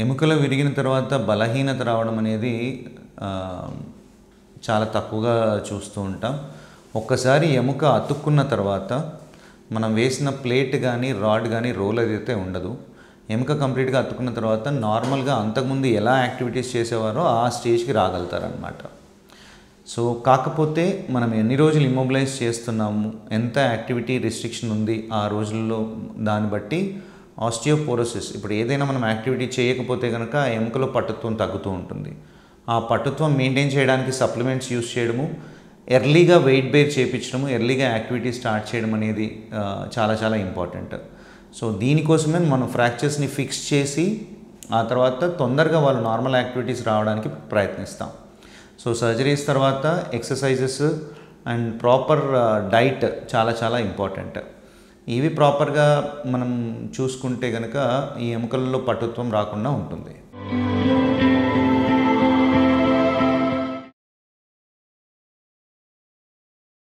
ఎముకలు విరిగిన తర్వాత బలహీనత రావడం అనేది చాలా తక్కువగా చూస్తూ ఉంటాం. ఒక్కసారి ఎముక అతుక్కున్న తర్వాత మనం వేసిన ప్లేట్ కానీ రాడ్ కానీ రోల్ అయితే ఉండదు. ఎముక కంప్లీట్గా అతుక్కున్న తర్వాత నార్మల్గా అంతకుముందు ఎలా యాక్టివిటీస్ చేసేవారో ఆ స్టేజ్కి రాగలుగుతారనమాట. సో కాకపోతే మనం ఎన్ని రోజులు ఇమ్మొబిలైజ్ చేస్తున్నాము, ఎంత యాక్టివిటీ రిస్ట్రిక్షన్ ఉంది ఆ రోజుల్లో, దాన్ని బట్టి ఆస్టియోపోరోసిస్, ఇప్పుడు ఏదైనా మనం యాక్టివిటీ చేయకపోతే కనుక ఎముకలో పట్టుత్వం తగ్గుతూ ఉంటుంది. ఆ పట్టుత్వం మెయింటైన్ చేయడానికి సప్లిమెంట్స్ యూస్ చేయడము, ఎర్లీగా వెయిట్ బేర్ చేయించడము, ఎర్లీగా యాక్టివిటీ స్టార్ట్ చేయడం అనేది చాలా చాలా ఇంపార్టెంట్. సో దీనికోసమే మనం ఫ్రాక్చర్స్ని ఫిక్స్ చేసి ఆ తర్వాత తొందరగా వాళ్ళు నార్మల్ యాక్టివిటీస్ రావడానికి ప్రయత్నిస్తాం. సో సర్జరీస్ తర్వాత ఎక్సర్సైజెస్ అండ్ ప్రాపర్ డైట్ చాలా చాలా ఇంపార్టెంట్. ఇవి ప్రాపర్గా మనం చూసుకుంటే కనుక ఈ ఎముకల్లో పట్టుత్వం రాకుండా ఉంటుంది.